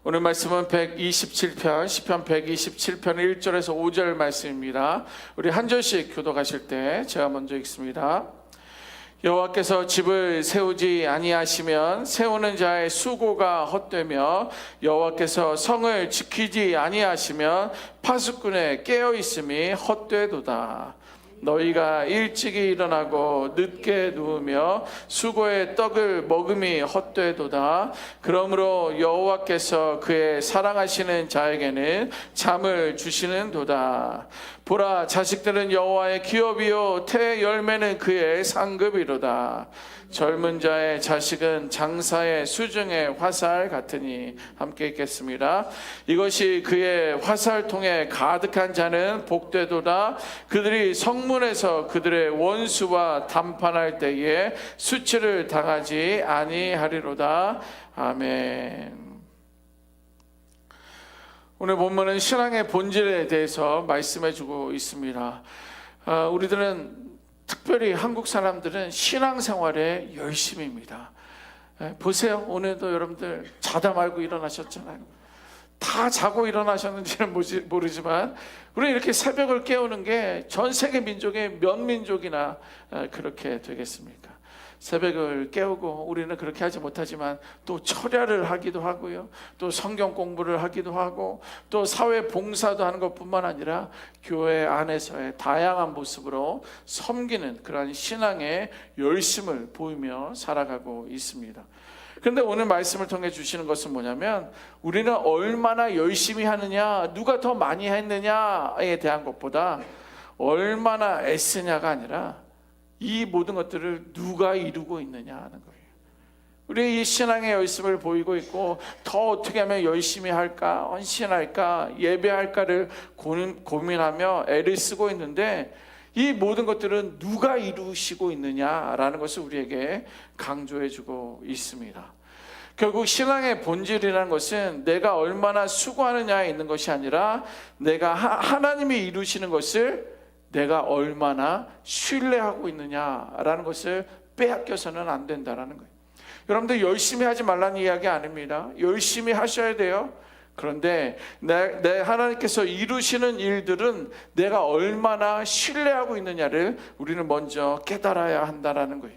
오늘 말씀은 127편, 시편 127편 1절에서 5절 말씀입니다. 우리 한 절씩 교독하실 때 제가 먼저 읽습니다. 여호와께서 집을 세우지 아니하시면 세우는 자의 수고가 헛되며 여호와께서 성을 지키지 아니하시면 파수꾼의 깨어있음이 헛되도다. 너희가 일찍이 일어나고 늦게 누우며 수고의 떡을 먹음이 헛되도다. 그러므로 여호와께서 그의 사랑하시는 자에게는 잠을 주시는도다. 보라, 자식들은 여호와의 기업이요 태 열매는 그의 상급이로다. 젊은 자의 자식은 장사의 수중의 화살 같으니. 함께 읽겠습니다. 이것이 그의 화살통에 가득한 자는 복되도다. 그들이 성문에서 그들의 원수와 담판할 때에 수치를 당하지 아니하리로다. 아멘. 오늘 본문은 신앙의 본질에 대해서 말씀해주고 있습니다. 우리들은 특별히 한국 사람들은 신앙생활에 열심입니다. 보세요. 오늘도 여러분들 자다 말고 일어나셨잖아요. 다 자고 일어나셨는지는 모르지만 우리는 이렇게 새벽을 깨우는 게 전 세계 민족의 몇 민족이나 그렇게 되겠습니까? 새벽을 깨우고 우리는 그렇게 하지 못하지만 또 철야를 하기도 하고요, 또 성경 공부를 하기도 하고 또 사회 봉사도 하는 것뿐만 아니라 교회 안에서의 다양한 모습으로 섬기는 그러한 신앙의 열심을 보이며 살아가고 있습니다. 그런데 오늘 말씀을 통해 주시는 것은 뭐냐면, 우리는 얼마나 열심히 하느냐, 누가 더 많이 했느냐에 대한 것보다 얼마나 애쓰냐가 아니라 이 모든 것들을 누가 이루고 있느냐 하는 거예요. 우리 이 신앙의 열심을 보이고 있고 더 어떻게 하면 열심히 할까, 헌신할까, 예배할까를 고민하며 애를 쓰고 있는데, 이 모든 것들은 누가 이루시고 있느냐라는 것을 우리에게 강조해주고 있습니다. 결국 신앙의 본질이라는 것은 내가 얼마나 수고하느냐에 있는 것이 아니라 내가 하나님이 이루시는 것을 내가 얼마나 신뢰하고 있느냐라는 것을 빼앗겨서는 안 된다는 거예요. 여러분들 열심히 하지 말라는 이야기 아닙니다. 열심히 하셔야 돼요. 그런데 내 하나님께서 이루시는 일들은 내가 얼마나 신뢰하고 있느냐를 우리는 먼저 깨달아야 한다는 거예요.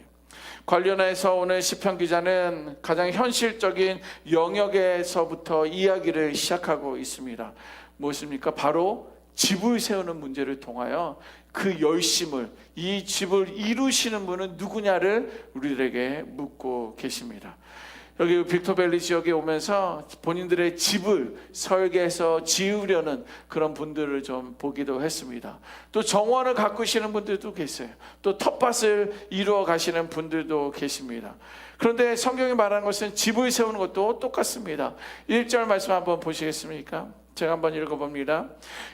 관련해서 오늘 시편 기자는 가장 현실적인 영역에서부터 이야기를 시작하고 있습니다. 무엇입니까? 바로 집을 세우는 문제를 통하여 그 열심을, 이 집을 이루시는 분은 누구냐를 우리들에게 묻고 계십니다. 여기 빅토밸리 지역에 오면서 본인들의 집을 설계해서 지으려는 그런 분들을 좀 보기도 했습니다. 또 정원을 가꾸시는 분들도 계세요. 또 텃밭을 이루어 가시는 분들도 계십니다. 그런데 성경이 말하는 것은 집을 세우는 것도 똑같습니다. 1절 말씀 한번 보시겠습니까? 제가 한번 읽어봅니다.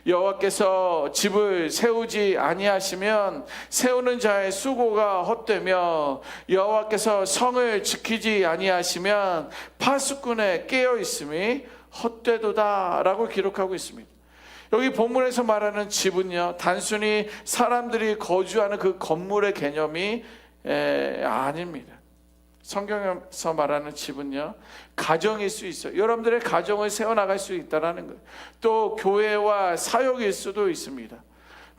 여호와께서 집을 세우지 아니하시면 세우는 자의 수고가 헛되며 여호와께서 성을 지키지 아니하시면 파수꾼의 깨어있음이 헛되도다 라고 기록하고 있습니다. 여기 본문에서 말하는 집은요, 단순히 사람들이 거주하는 그 건물의 개념이 아닙니다. 성경에서 말하는 집은요, 가정일 수 있어요. 여러분들의 가정을 세워나갈 수 있다는 거예요. 또 교회와 사역일 수도 있습니다.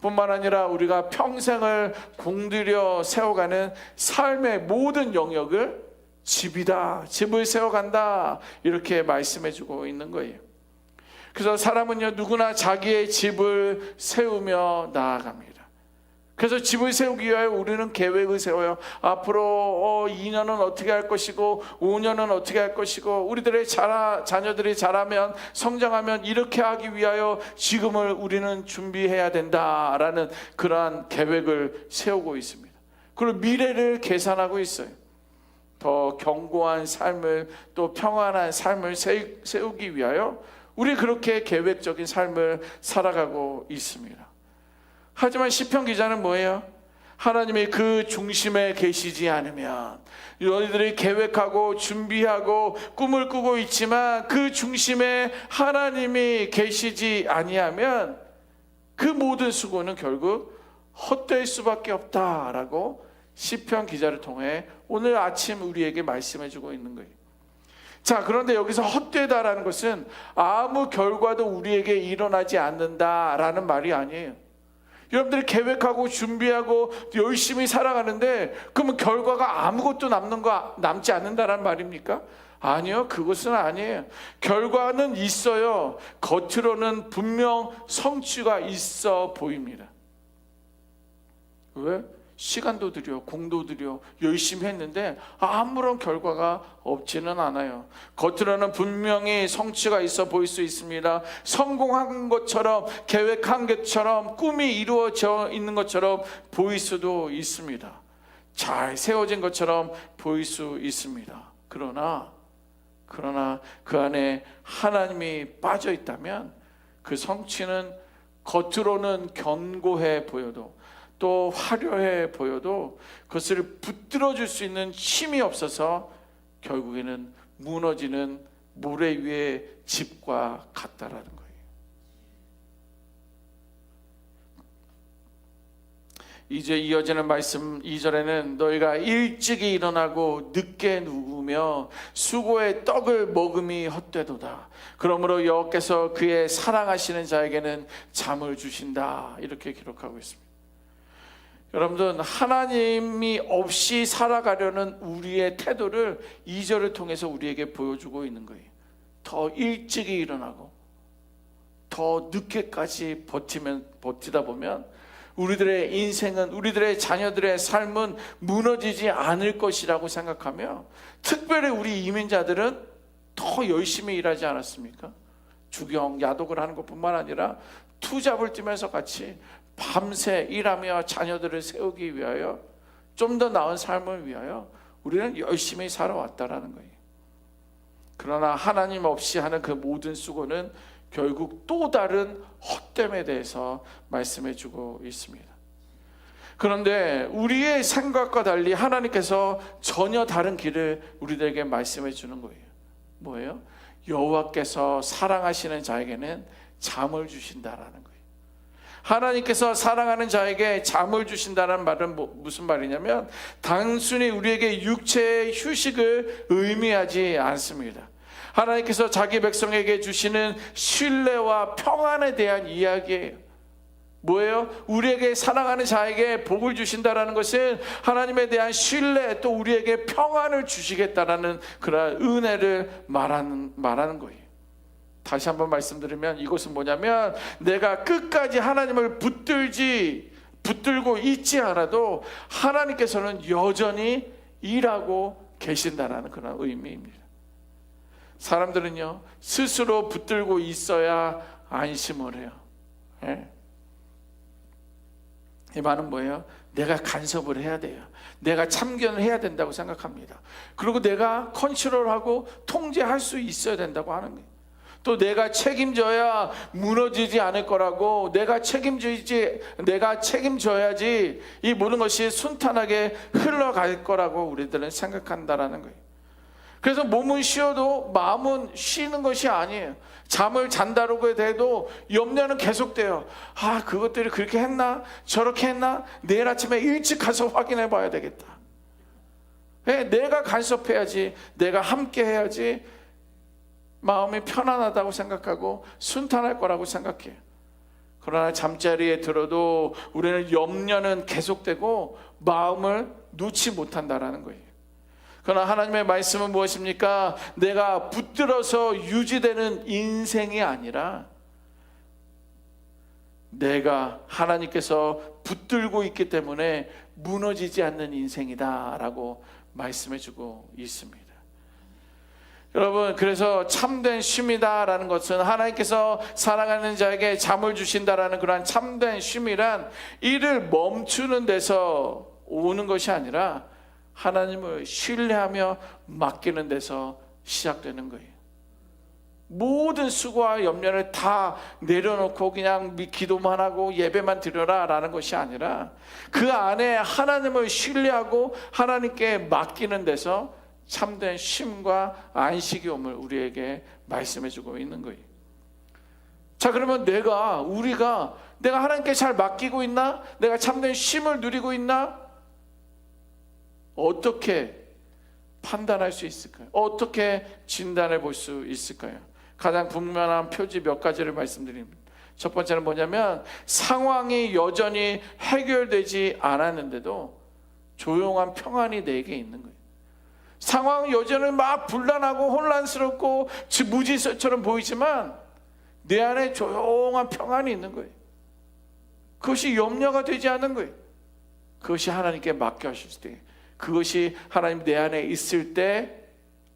뿐만 아니라 우리가 평생을 공들여 세워가는 삶의 모든 영역을 집이다, 집을 세워간다, 이렇게 말씀해주고 있는 거예요. 그래서 사람은요, 누구나 자기의 집을 세우며 나아갑니다. 그래서 집을 세우기 위하여 우리는 계획을 세워요. 앞으로 2년은 어떻게 할 것이고 5년은 어떻게 할 것이고 우리들의 자녀들이 자라면, 성장하면 이렇게 하기 위하여 지금을 우리는 준비해야 된다라는 그러한 계획을 세우고 있습니다. 그리고 미래를 계산하고 있어요. 더 견고한 삶을, 또 평안한 삶을 세우기 위하여 우리 그렇게 계획적인 삶을 살아가고 있습니다. 하지만 시편 기자는 뭐예요? 하나님이 그 중심에 계시지 않으면, 너희들이 계획하고 준비하고 꿈을 꾸고 있지만 그 중심에 하나님이 계시지 아니하면 그 모든 수고는 결국 헛될 수밖에 없다라고 시편 기자를 통해 오늘 아침 우리에게 말씀해주고 있는 거예요. 자, 그런데 여기서 헛되다라는 것은 아무 결과도 우리에게 일어나지 않는다라는 말이 아니에요. 여러분들이 계획하고 준비하고 열심히 살아가는데 그러면 결과가 아무것도 남지 않는다라는 말입니까? 아니요, 그것은 아니에요. 결과는 있어요. 겉으로는 분명 성취가 있어 보입니다. 왜? 시간도 들여, 공도 들여 열심히 했는데 아무런 결과가 없지는 않아요. 겉으로는 분명히 성취가 있어 보일 수 있습니다. 성공한 것처럼, 계획한 것처럼, 꿈이 이루어져 있는 것처럼 보일 수도 있습니다. 잘 세워진 것처럼 보일 수 있습니다. 그러나 그 안에 하나님이 빠져 있다면 그 성취는 겉으로는 견고해 보여도, 또 화려해 보여도 그것을 붙들어 줄 수 있는 힘이 없어서 결국에는 무너지는 모래 위의 집과 같다라는 거예요. 이제 이어지는 말씀 2절에는 너희가 일찍이 일어나고 늦게 누우며 수고의 떡을 먹음이 헛되도다. 그러므로 여호와께서 그의 사랑하시는 자에게는 잠을 주신다. 이렇게 기록하고 있습니다. 여러분들, 하나님이 없이 살아가려는 우리의 태도를 2절을 통해서 우리에게 보여주고 있는 거예요. 더 일찍이 일어나고 더 늦게까지 버티다 보면 우리들의 인생은, 우리들의 자녀들의 삶은 무너지지 않을 것이라고 생각하며, 특별히 우리 이민자들은 더 열심히 일하지 않았습니까? 주경, 야독을 하는 것뿐만 아니라 투잡을 뛰면서 같이 밤새 일하며 자녀들을 세우기 위하여, 좀 더 나은 삶을 위하여 우리는 열심히 살아왔다라는 거예요. 그러나 하나님 없이 하는 그 모든 수고는 결국 또 다른 헛됨에 대해서 말씀해 주고 있습니다. 그런데 우리의 생각과 달리 하나님께서 전혀 다른 길을 우리들에게 말씀해 주는 거예요. 뭐예요? 여호와께서 사랑하시는 자에게는 잠을 주신다라는 거예요. 하나님께서 사랑하는 자에게 잠을 주신다는 말은 무슨 말이냐면, 단순히 우리에게 육체의 휴식을 의미하지 않습니다. 하나님께서 자기 백성에게 주시는 신뢰와 평안에 대한 이야기예요. 뭐예요? 우리에게, 사랑하는 자에게 복을 주신다라는 것은 하나님에 대한 신뢰, 또 우리에게 평안을 주시겠다라는 그런 은혜를 말하는 거예요. 다시 한번 말씀드리면 이것은 뭐냐면, 내가 끝까지 하나님을 붙들고 있지 않아도 하나님께서는 여전히 일하고 계신다라는 그런 의미입니다. 사람들은요, 스스로 붙들고 있어야 안심을 해요. 예? 이 말은 뭐예요? 내가 간섭을 해야 돼요. 내가 참견을 해야 된다고 생각합니다. 그리고 내가 컨트롤하고 통제할 수 있어야 된다고 하는 거예요. 또 내가 책임져야 무너지지 않을 거라고, 내가 책임져야지 이 모든 것이 순탄하게 흘러갈 거라고 우리들은 생각한다라는 거예요. 그래서 몸은 쉬어도 마음은 쉬는 것이 아니에요. 잠을 잔다고 해도 염려는 계속돼요. 아, 그것들이 그렇게 했나? 저렇게 했나? 내일 아침에 일찍 가서 확인해 봐야 되겠다. 내가 간섭해야지, 내가 함께 해야지 마음이 편안하다고 생각하고 순탄할 거라고 생각해요. 그러나 잠자리에 들어도 우리는 염려는 계속되고 마음을 놓지 못한다라는 거예요. 그러나 하나님의 말씀은 무엇입니까? 내가 붙들어서 유지되는 인생이 아니라, 내가 하나님께서 붙들고 있기 때문에 무너지지 않는 인생이다라고 말씀해주고 있습니다. 여러분, 그래서 참된 쉼이다라는 것은, 하나님께서 사랑하는 자에게 잠을 주신다라는 그러한 참된 쉼이란 일을 멈추는 데서 오는 것이 아니라 하나님을 신뢰하며 맡기는 데서 시작되는 거예요. 모든 수고와 염려를 다 내려놓고 그냥 기도만 하고 예배만 드려라 라는 것이 아니라, 그 안에 하나님을 신뢰하고 하나님께 맡기는 데서 참된 쉼과 안식이 옴을 우리에게 말씀해 주고 있는 거예요. 자, 그러면 내가 하나님께 잘 맡기고 있나? 내가 참된 쉼을 누리고 있나? 어떻게 판단할 수 있을까요? 어떻게 진단해 볼 수 있을까요? 가장 분명한 표지 몇 가지를 말씀드립니다. 첫 번째는 뭐냐면 상황이 여전히 해결되지 않았는데도 조용한 평안이 내게 있는 거예요. 상황은 여전히 막 불안하고 혼란스럽고 무질서처럼 보이지만 내 안에 조용한 평안이 있는 거예요. 그것이 염려가 되지 않는 거예요. 그것이 하나님께 맡겨주실 때, 그것이 하나님 내 안에 있을 때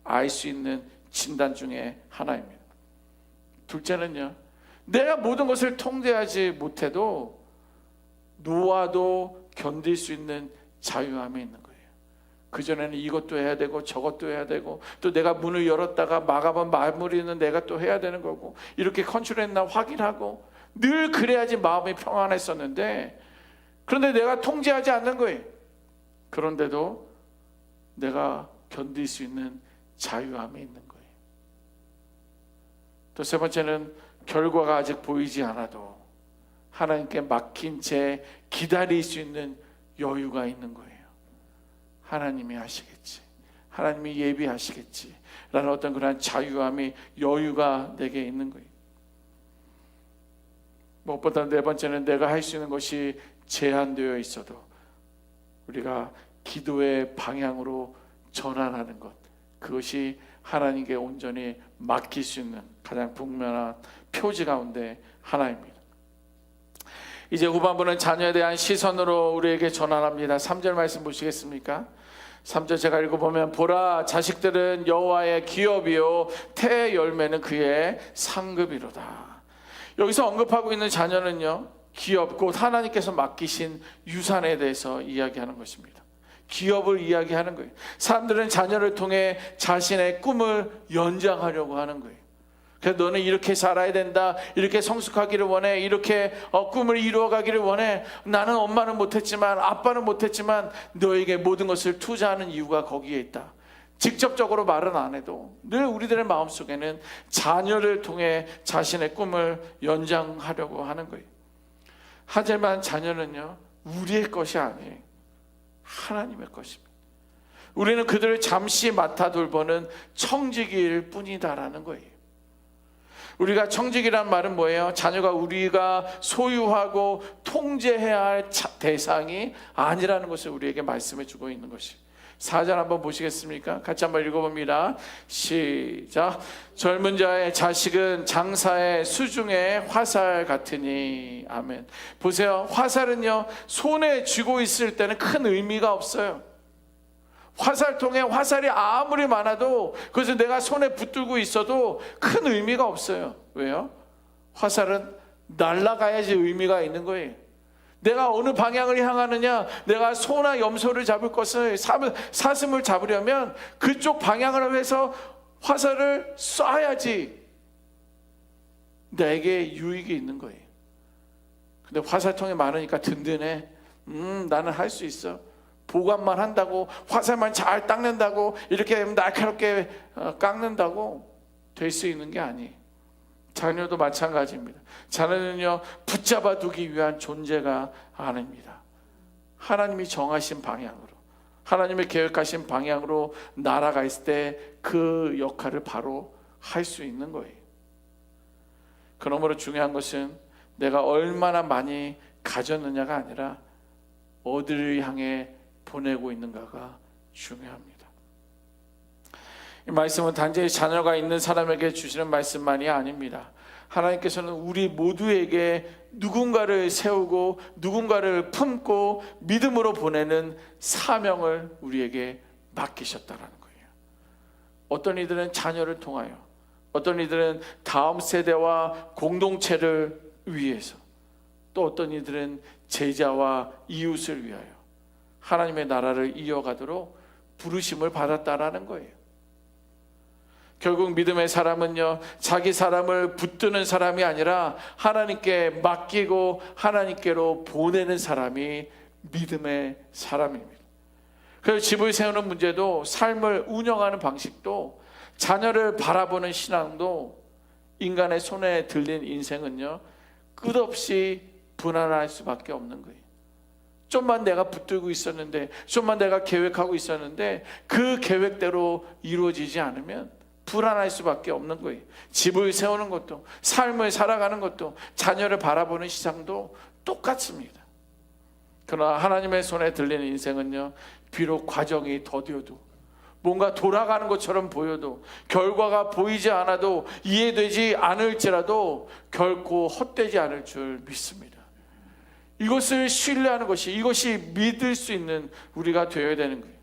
알 수 있는 진단 중에 하나입니다. 둘째는요, 내가 모든 것을 통제하지 못해도 놓아도 견딜 수 있는 자유함이 있는 거예요. 그전에는 이것도 해야 되고 저것도 해야 되고 또 내가 문을 열었다가 마감한 마무리는 내가 또 해야 되는 거고 이렇게 컨트롤했나 확인하고 늘 그래야지 마음이 평안했었는데, 그런데 내가 통제하지 않는 거예요. 그런데도 내가 견딜 수 있는 자유함이 있는 거예요. 또 세 번째는 결과가 아직 보이지 않아도 하나님께 맡긴 채 기다릴 수 있는 여유가 있는 거예요. 하나님이 하시겠지, 하나님이 예비하시겠지 라는 어떤 그런 자유함이, 여유가 내게 있는 거예요. 무엇보다 네 번째는 내가 할 수 있는 것이 제한되어 있어도 우리가 기도의 방향으로 전환하는 것, 그것이 하나님께 온전히 맡길 수 있는 가장 분명한 표지 가운데 하나입니다. 이제 후반부는 자녀에 대한 시선으로 우리에게 전환합니다. 3절 말씀 보시겠습니까? 3절 제가 읽어보면, 보라, 자식들은 여호와의 기업이요 태의 열매는 그의 상급이로다. 여기서 언급하고 있는 자녀는요, 기업, 곧 하나님께서 맡기신 유산에 대해서 이야기하는 것입니다. 기업을 이야기하는 거예요. 사람들은 자녀를 통해 자신의 꿈을 연장하려고 하는 거예요. 그래서 너는 이렇게 살아야 된다, 이렇게 성숙하기를 원해, 이렇게 꿈을 이루어가기를 원해. 나는 엄마는 못했지만 아빠는 못했지만 너에게 모든 것을 투자하는 이유가 거기에 있다. 직접적으로 말은 안 해도 늘 우리들의 마음속에는 자녀를 통해 자신의 꿈을 연장하려고 하는 거예요. 하지만 자녀는요, 우리의 것이 아니에요. 하나님의 것입니다. 우리는 그들을 잠시 맡아 돌보는 청지기일 뿐이다라는 거예요. 우리가 청지기란 말은 뭐예요? 자녀가 우리가 소유하고 통제해야 할 대상이 아니라는 것을 우리에게 말씀해 주고 있는 것이. 4절 한번 보시겠습니까? 같이 한번 읽어봅니다. 시작. 젊은 자의 자식은 장사의 수중의 화살 같으니. 아멘. 보세요, 화살은요, 손에 쥐고 있을 때는 큰 의미가 없어요. 화살통에 화살이 아무리 많아도, 그래서 내가 손에 붙들고 있어도 큰 의미가 없어요. 왜요? 화살은 날아가야지 의미가 있는 거예요. 내가 어느 방향을 향하느냐, 내가 소나 염소를 잡을 것을, 사슴을 잡으려면 그쪽 방향을 해서 화살을 쏴야지 내게 유익이 있는 거예요. 근데 화살통이 많으니까 든든해. 나는 할 수 있어. 보관만 한다고, 화살만 잘 닦는다고, 이렇게 날카롭게 깎는다고 될 수 있는 게 아니에요. 자녀도 마찬가지입니다. 자녀는요, 붙잡아 두기 위한 존재가 아닙니다. 하나님이 정하신 방향으로, 하나님의 계획하신 방향으로 날아가 있을 때 그 역할을 바로 할 수 있는 거예요. 그러므로 중요한 것은 내가 얼마나 많이 가졌느냐가 아니라 어디를 향해 보내고 있는가가 중요합니다. 이 말씀은 단지 자녀가 있는 사람에게 주시는 말씀만이 아닙니다. 하나님께서는 우리 모두에게 누군가를 세우고 누군가를 품고 믿음으로 보내는 사명을 우리에게 맡기셨다라는 거예요. 어떤 이들은 자녀를 통하여, 어떤 이들은 다음 세대와 공동체를 위해서, 또 어떤 이들은 제자와 이웃을 위하여 하나님의 나라를 이어가도록 부르심을 받았다라는 거예요. 결국 믿음의 사람은요, 자기 사람을 붙드는 사람이 아니라 하나님께 맡기고 하나님께로 보내는 사람이 믿음의 사람입니다. 그래서 집을 세우는 문제도, 삶을 운영하는 방식도, 자녀를 바라보는 신앙도, 인간의 손에 들린 인생은요, 끝없이 불안할 수밖에 없는 거예요. 좀만 내가 붙들고 있었는데, 좀만 내가 계획하고 있었는데 그 계획대로 이루어지지 않으면 불안할 수밖에 없는 거예요. 집을 세우는 것도, 삶을 살아가는 것도, 자녀를 바라보는 시장도 똑같습니다. 그러나 하나님의 손에 들리는 인생은요, 비록 과정이 더뎌도, 뭔가 돌아가는 것처럼 보여도, 결과가 보이지 않아도, 이해되지 않을지라도 결코 헛되지 않을 줄 믿습니다. 이것을 신뢰하는 것이, 이것이 믿을 수 있는 우리가 되어야 되는 거예요.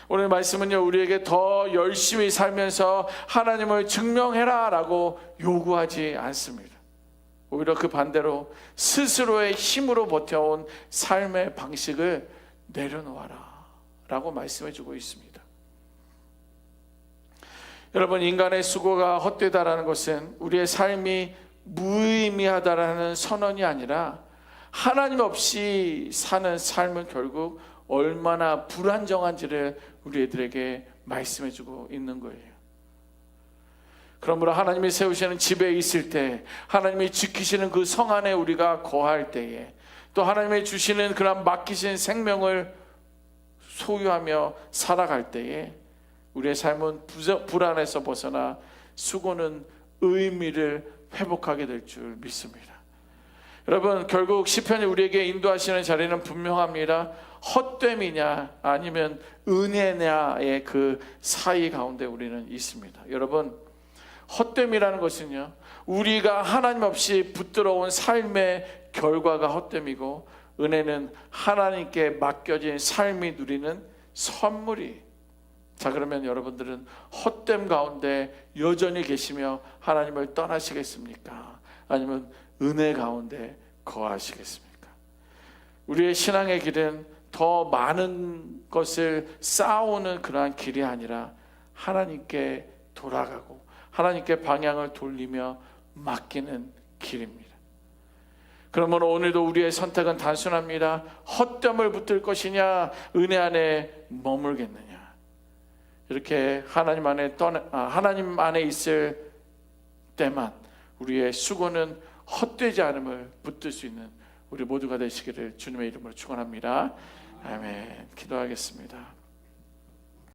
오늘 말씀은요, 우리에게 더 열심히 살면서 하나님을 증명해라 라고 요구하지 않습니다. 오히려 그 반대로 스스로의 힘으로 버텨온 삶의 방식을 내려놓아라 라고 말씀해 주고 있습니다. 여러분, 인간의 수고가 헛되다라는 것은 우리의 삶이 무의미하다라는 선언이 아니라, 하나님 없이 사는 삶은 결국 얼마나 불안정한지를 우리들에게 말씀해 주고 있는 거예요. 그러므로 하나님이 세우시는 집에 있을 때, 하나님이 지키시는 그 성 안에 우리가 거할 때에, 또 하나님이 주시는 그런 맡기신 생명을 소유하며 살아갈 때에 우리의 삶은 불안에서 벗어나 수고는 의미를 회복하게 될 줄 믿습니다. 여러분, 결국 시편이 우리에게 인도하시는 자리는 분명합니다. 헛됨이냐 아니면 은혜냐의 그 사이 가운데 우리는 있습니다. 여러분, 헛됨이라는 것은요, 우리가 하나님 없이 붙들어온 삶의 결과가 헛됨이고, 은혜는 하나님께 맡겨진 삶이 누리는 선물이. 자, 그러면 여러분들은 헛됨 가운데 여전히 계시며 하나님을 떠나시겠습니까? 아니면 은혜 가운데 거하시겠습니까? 우리의 신앙의 길은 더 많은 것을 쌓아오는 그러한 길이 아니라 하나님께 돌아가고 하나님께 방향을 돌리며 맡기는 길입니다. 그러므로 오늘도 우리의 선택은 단순합니다. 헛됨을 붙들 것이냐, 은혜 안에 머물겠느냐. 이렇게 하나님 안에 있을 때만 우리의 수고는 헛되지 않음을 붙들 수 있는 우리 모두가 되시기를 주님의 이름으로 축원합니다. 아멘. 기도하겠습니다.